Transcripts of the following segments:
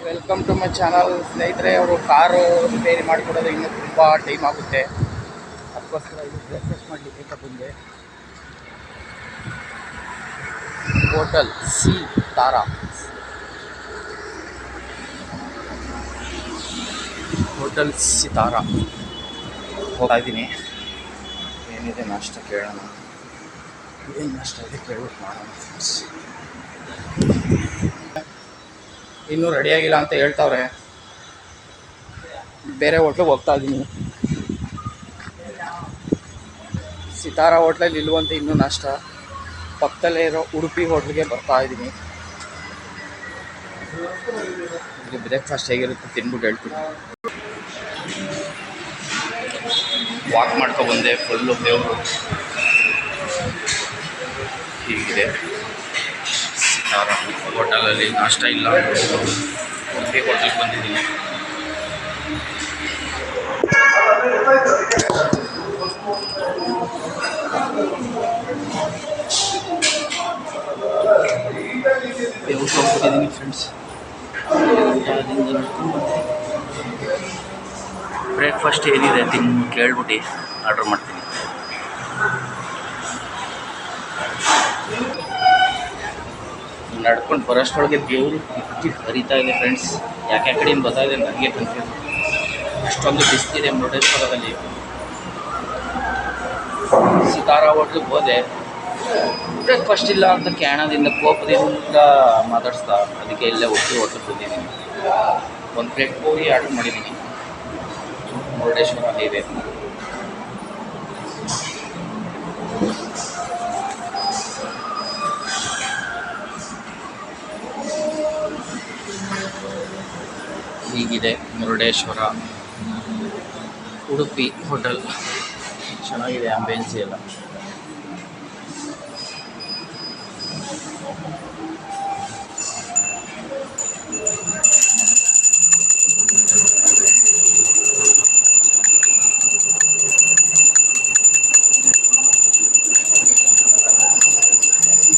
Welcome to my channel. ಸ್ನೇಹಿತರೆ, ಅವರು car repair ಮಾಡಿಕೊಡೋದು ಇನ್ನೂ ತುಂಬ ಟೈಮ್ ಆಗುತ್ತೆ. ಅದಕ್ಕೋಸ್ಕರ ಇದು ಬ್ರೇಕ್ಫಾಸ್ಟ್ ಮಾಡಲಿಕ್ಕೆ ಬಂದೆ. ಹೋಟೆಲ್ ಸಿತಾರಾ, ಹೋಟೆಲ್ ಸಿತಾರಾ ಹೋಗ್ತಾ ಇದ್ದೀನಿ. ಏನಿದೆ ನಾಷ್ಟ ಕೇಳೋಣ. ಏನು ನಾಷ್ಟ ಇದೆ ಕೇಳ್ಬಿಟ್ಟು ಮಾಡೋಣ. ಇನ್ನೂ ರೆಡಿಯಾಗಿಲ್ಲ ಅಂತ ಹೇಳ್ತಾವ್ರೆ. ಬೇರೆ ಹೋಟ್ಲಿಗೆ ಹೋಗ್ತಾ ಇದ್ದೀನಿ. ಸಿತಾರಾ ಹೋಟ್ಲಲ್ಲಿ ಇಲ್ಲವಂತೆ ಇನ್ನೂ ನಾಷ್ಟ. ಪಕ್ಕದಲ್ಲೇ ಇರೋ ಉಡುಪಿ ಹೋಟ್ಲಿಗೆ ಬರ್ತಾ ಇದ್ದೀನಿ. ಇಲ್ಲಿ ಬ್ರೇಕ್ಫಾಸ್ಟ್ ಹೇಗಿರುತ್ತೆ ತಿನ್ಬಿಟ್ಟು ಹೇಳ್ತೀನಿ. ವಾಕ್ ಮಾಡ್ಕೊಬಂದೆ. ಫುಲ್ಲು ಬೆವರು ಹೀಗಿದೆ. ಸಿತಾರಾ ಹೋಟೆಲಲ್ಲಿ ನಾಷ್ಟ ಇಲ್ಲ. ಉಡುಪಿ ಹೋಟ್ಲಿಗೆ ಬಂದಿದ್ದೀನಿ. ಬೆವರು ಹೋಗ್ಬಿಟ್ಟಿದ್ದೀನಿ ಫ್ರೆಂಡ್ಸ್. ಬ್ರೇಕ್ಫಾಸ್ಟ್ ಏನಿದೆ ಕೇಳ್ಬಿಟ್ಟು ಆರ್ಡ್ರ್ ಮಾಡ್ತೀನಿ. ನಡ್ಕೊಂಡು ಬರೋಷ್ಟೊಳಗೆ ಬೆವರು ಕಿಕ್ಕಿ ಹರಿತಾ ಇದೆ ಫ್ರೆಂಡ್ಸ್. ಯಾಕೆ ಕಡೆಯಿಂದ ಬರ್ತಾ ಇದೆ ನನಗೆ ಕನ್ಫ್ಯೂಸ್. ಅಷ್ಟೊಂದು ಬಿಸ್ತಿದೆ ಮುರುಡೇಶ್ವರದಲ್ಲಿ. ಸಿತಾರಾ ಹೋಟ್ಲಿಗೆ ಹೋದೆ. ಬ್ರೇಕ್ಫಾಸ್ಟ್ ಇಲ್ಲ ಅಂತ ಕ್ಯಾಣದಿಂದ ಕೋಪದಿಂದ ಮಾತಾಡಿಸ್ತಾ. ಅದಕ್ಕೆ ಇಲ್ಲೇ ಹೋಟ್ಲಿಗೆ ಬಂದಿದ್ದೀನಿ. ಒಂದು ಪ್ಲೇಟ್ ಪೂರಿ ಆರ್ಡ್ರ್ ಮಾಡಿದ್ದೀನಿ. ಮುರುಡೇಶ್ವರ ಹೈವೇ. ಹೀಗಿದೆ ಮುರುಡೇಶ್ವರ ಉಡುಪಿ ಹೋಟೆಲ್. ಚೆನ್ನಾಗಿದೆ ಆಂಬಿಯನ್ಸಿ ಎಲ್ಲ.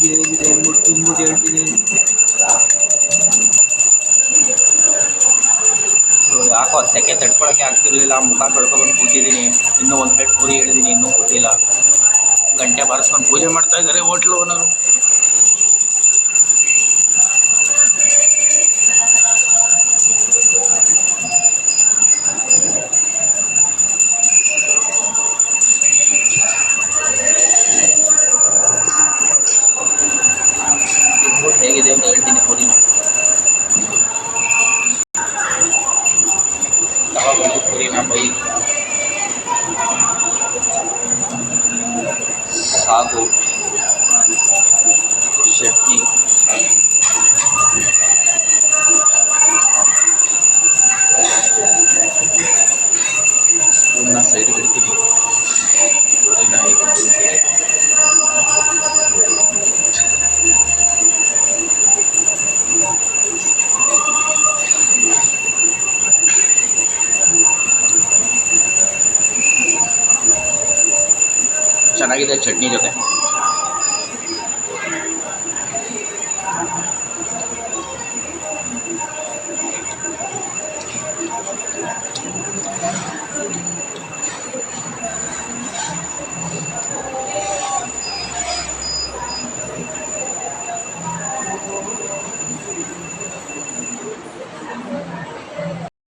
ಹೇಗಿದೆ ಅಂದ್ಬಿಟ್ಟು ತಿಂದ್ಬಿಟ್ಟು ಹೇಳ್ತೀನಿ. ಯಾಕೋ ಸೆಕೆ ತಡ್ಕೊಳಕ್ಕೆ ಆಗ್ತಿರ್ಲಿಲ್ಲ. ಮುಖ ತೊಳ್ಕೊಬಂದು ಕೂತಿದ್ದೀನಿ. ಇನ್ನೂ ಒಂದು ಪ್ಲೇಟ್ ಪೂರಿ ಹೇಳಿದ್ದೀನಿ, ಇನ್ನೂ ಕೊಟ್ಟಿಲ್ಲ. ಗಂಟೆ ಬಾರಿಸ್ಕೊಂಡು ಪೂಜೆ ಮಾಡ್ತಾ ಇದ್ದಾರೆ ಹೋಟ್ಲು ಓನರು. ಹೇಗಿದೆ ಅಂತ ಹೇಳ್ತೀನಿ. ಪೂರಿನ ತಗೊಬಂದು ಪೂರಿನ ಬೈ ಸಾಗು ಚಟ್ನಿ ಸ್ಪೂನ್ನ ಸೈಡ್ಗೆ ಇಡ್ತೀನಿ. ಪೂರಿನ ಚೆನ್ನಾಗಿದೆ ಚಟ್ನಿ ಜೊತೆ.